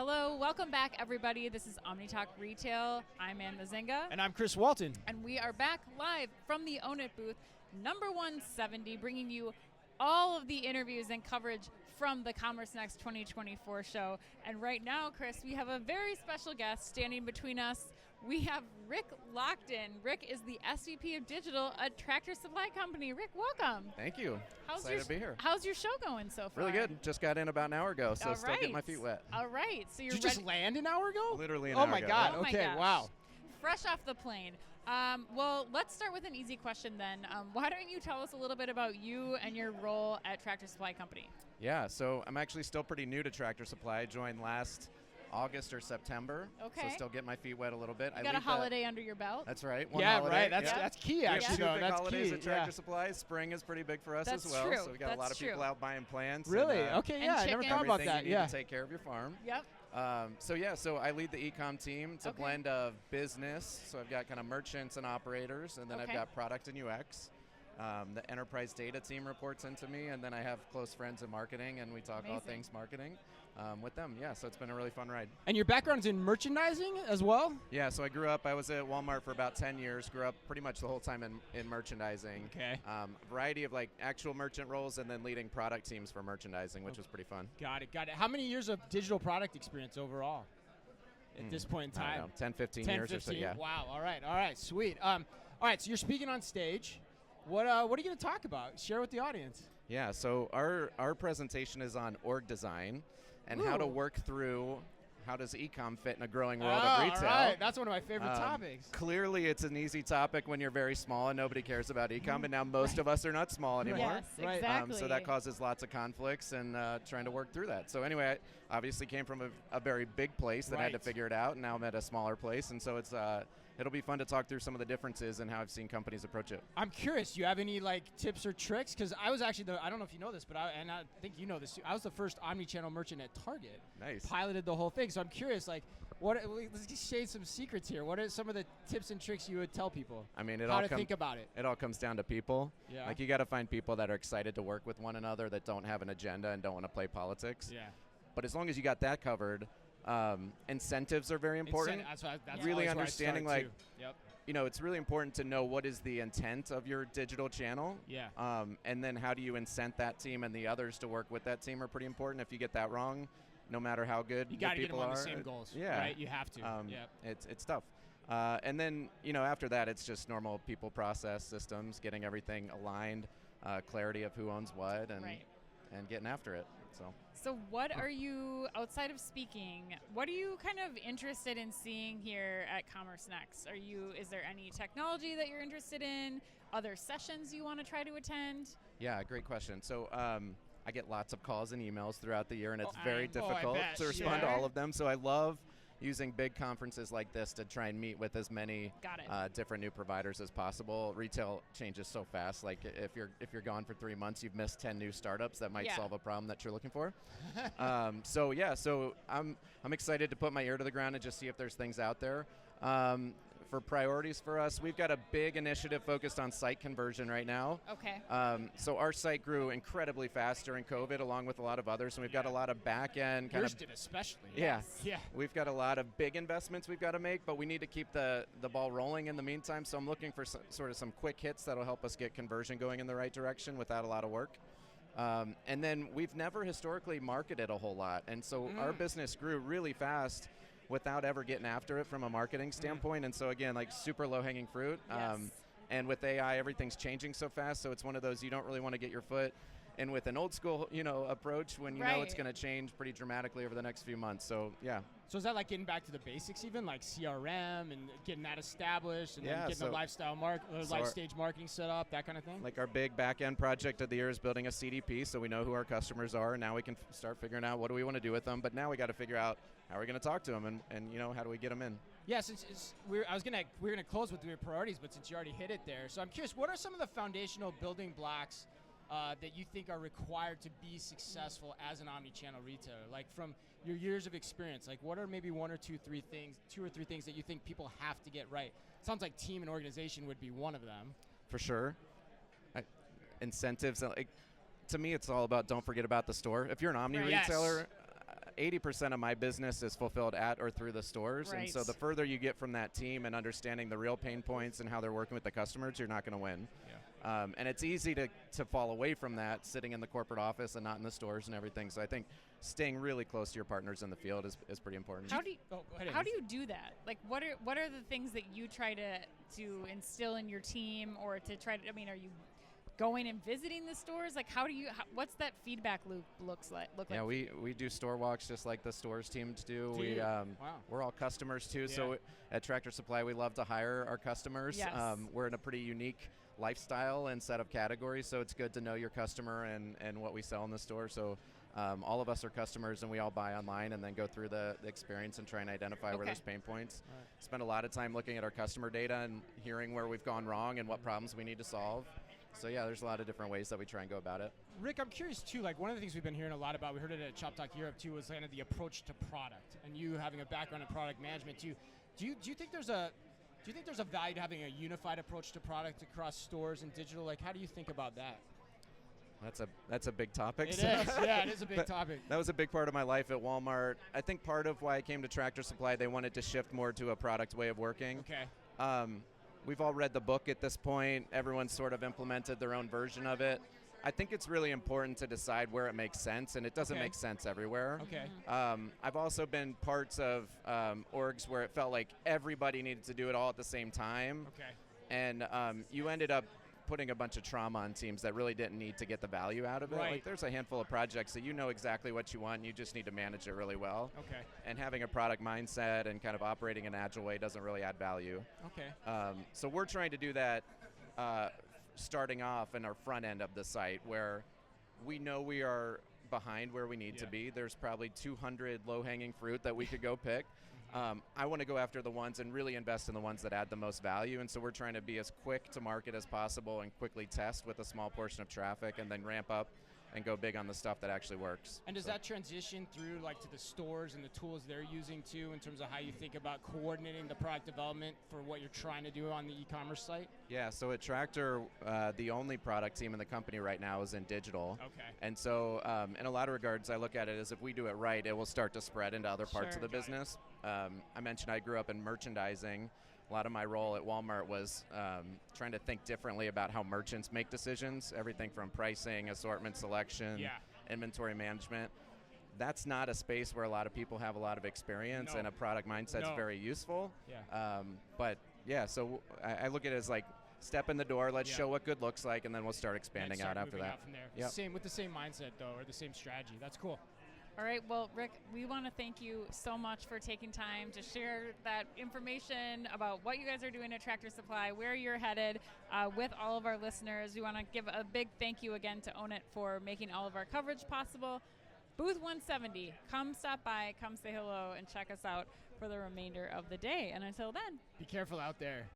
Hello, welcome back everybody. This is Omni Talk Retail. I'm Ann Mazinga. And I'm Chris Walton. And we are back live from the Own It booth, number 170, bringing you all of the interviews and coverage from the CommerceNext 2024 show. And right now, Chris, we have a very special guest standing between us. We have Rick Lockton. Rick is the SVP of Digital at Tractor Supply Company. Rick, welcome. Thank you. Excited to be here. How's your show going so far? Really good. Just got in about an hour ago, so still getting my feet wet. All right. So Did you just land an hour ago? Literally an hour ago. Oh my God. Oh my okay. gosh. Wow. Fresh off the plane. Well, let's start with an easy question then. Why don't you tell us a little bit about you and your role at Tractor Supply Company? Yeah, so I'm actually still pretty new to Tractor Supply. I joined last August or September. Okay. So still getting my feet wet a little bit. You got a holiday under your belt? That's right. Yeah, holiday. right. That's key, actually. We have two big That's holidays key. at Tractor Supply. Spring is pretty big for us That's as well. true. So we got a lot of people out buying plants. Really? And, okay, yeah, I never thought about that. You need to take care of your farm. Yep. So I lead the e-com team. It's a blend of business. So I've got kind of merchants and operators, and then I've got product and UX. The enterprise data team reports into me, and then I have close friends in marketing, and we talk all things marketing with them. Yeah, so it's been a really fun ride. And your background's in merchandising as well? Yeah, so I was at Walmart for about 10 years, grew up pretty much the whole time in merchandising. Okay. Variety of like actual merchant roles and then leading product teams for merchandising, which was pretty fun. Got it. How many years of digital product experience overall at this point in time? I don't know, 10, 15 years or so, yeah. Wow, all right, sweet. All right, so you're speaking on stage. What are you going to talk about? Share with the audience. Yeah, so our presentation is on org design and how to work through how does e-com fit in a growing world of retail. All right, that's one of my favorite topics. Clearly, it's an easy topic when you're very small and nobody cares about e-com, and now most of us are not small anymore. Yes, exactly. So that causes lots of conflicts and trying to work through that. So anyway, I obviously came from a very big place that had to figure it out, and now I'm at a smaller place, and so it'll be fun to talk through some of the differences and how I've seen companies approach it. I'm curious, do you have any like tips or tricks? Because I was actually I don't know if you know this, but I think you know this too. I was the first omni-channel merchant at Target. Nice. Piloted the whole thing. So I'm curious, like, let's just shade some secrets here. What are some of the tips and tricks you would tell people? I mean, how to think about it. It all comes down to people. Yeah. Like, you got to find people that are excited to work with one another, that don't have an agenda and don't want to play politics. Yeah. But as long as you got that covered, incentives are very important. That's really understanding, like, yep. You know, it's really important to know what is the intent of your digital channel. Yeah. And then how do you incent that team and the others to work with that team are pretty important. If you get that wrong, no matter how good you the got to get them people on are, the same goals. Yeah. Right. You have to. It's tough. And then, you know, after that, it's just normal people process systems, getting everything aligned, clarity of who owns what, and getting after it. So what are you, outside of speaking, what are you kind of interested in seeing here at CommerceNext? Is there any technology that you're interested in? Other sessions you want to try to attend? Yeah, great question. So I get lots of calls and emails throughout the year, and it's very difficult to respond to all of them. So I love using big conferences like this to try and meet with as many different new providers as possible. Retail changes so fast. Like if you're gone for 3 months, you've missed 10 new startups that might solve a problem that you're looking for. So I'm excited to put my ear to the ground and just see if there's things out there. For priorities for us, we've got a big initiative focused on site conversion right now. Okay. So our site grew incredibly fast during COVID, along with a lot of others, and we've got a lot of back-end kind Yours did especially. Yeah. Yeah. We've got a lot of big investments we've got to make, but we need to keep the ball rolling in the meantime. So I'm looking for sort of some quick hits that'll help us get conversion going in the right direction without a lot of work. And then we've never historically marketed a whole lot, and so our business grew really fast without ever getting after it from a marketing standpoint. And so again, like super low-hanging fruit. And with AI, everything's changing so fast, so it's one of those you don't really want to get your foot in with an old school, approach when you know it's going to change pretty dramatically over the next few months. So yeah. So is that like getting back to the basics, even like CRM and getting that established, and then getting the life stage marketing set up, that kind of thing? Like our big back-end project of the year is building a CDP, so we know who our customers are, and now we can start figuring out what do we want to do with them. But now we got to figure out how are we going to talk to them, and how do we get them in? Yeah, since we're gonna close with your priorities, but since you already hit it there, so I'm curious, what are some of the foundational building blocks that you think are required to be successful as an omni-channel retailer? Like from your years of experience, like what are maybe two or three things that you think people have to get right? It sounds like team and organization would be one of them. For sure. Incentives, to me, it's all about don't forget about the store. If you're an omni retailer, 80% of my business is fulfilled at or through the stores, and so Right. the further you get from that team and understanding the real pain points and how they're working with the customers, you're not going to win. And it's easy to fall away from that sitting in the corporate office and not in the stores and everything. So I think staying really close to your partners in the field is pretty important. How do you, Oh, go ahead, how Amy. do you do that? Like, what are the things that you try to instill in your team, or to try to? I mean, are you going and visiting the stores? Like, what's that feedback loop look like? Yeah, we do store walks just like the stores teams do. Do you? Wow. We're all customers too. Yeah. So at Tractor Supply, we love to hire our customers. Yes. We're in a pretty unique lifestyle and set of categories, so it's good to know your customer and what we sell in the store. So all of us are customers, and we all buy online and then go through the experience and try and identify where Okay. there's pain points. All right. Spend a lot of time looking at our customer data and hearing where we've gone wrong and what problems we need to solve. So yeah, there's a lot of different ways that we try and go about it. Rick, I'm curious too, like one of the things we've been hearing a lot about, we heard it at Chop Talk Europe too, was kind of the approach to product, and you having a background in product management too. Do you think there's a value to having a unified approach to product across stores and digital? Like, how do you think about that? That's a big topic. It so- is, yeah, it is a big topic. That was a big part of my life at Walmart. I think part of why I came to Tractor Supply, they wanted to shift more to a product way of working. Okay. We've all read the book at this point. Everyone's sort of implemented their own version of it. I think it's really important to decide where it makes sense, and it doesn't Okay. make sense everywhere. Okay. I've also been parts of orgs where it felt like everybody needed to do it all at the same time, Okay. and you ended up putting a bunch of trauma on teams that really didn't need to get the value out of it. Right. Like, there's a handful of projects that you know exactly what you want, and you just need to manage it really well. Okay. And having a product mindset and kind of operating in an agile way doesn't really add value. Okay. So we're trying to do that starting off in our front end of the site, where we know we are behind where we need to Yeah. be. There's probably 200 low-hanging fruit that we could go pick. I want to go after the ones and really invest in the ones that add the most value, and so we're trying to be as quick to market as possible and quickly test with a small portion of traffic and then ramp up and go big on the stuff that actually works. And does So- that transition through like to the stores and the tools they're using too, in terms of how you think about coordinating the product development for what you're trying to do on the e-commerce site? Yeah, so at Tractor, the only product team in the company right now is in digital. Okay. And so in a lot of regards, I look at it as if we do it right, it will start to spread into other parts Sure. of the business. I mentioned I grew up in merchandising. A lot of my role at Walmart was trying to think differently about how merchants make decisions, everything from pricing, assortment selection, Yeah. inventory management. That's not a space where a lot of people have a lot of experience, No. and a product mindset's No. very useful. Yeah. But yeah, so I look at it as like, step in the door, let's Yeah. show what good looks like, and then we'll start expanding And start out after moving that. out from there. Yep. Same with the same mindset though, or the same strategy. That's cool. All right, well, Rick, we want to thank you so much for taking time to share that information about what you guys are doing at Tractor Supply, where you're headed with all of our listeners. We want to give a big thank you again to Own It for making all of our coverage possible. Booth 170, come stop by, come say hello, and check us out for the remainder of the day. And until then, Be careful out there.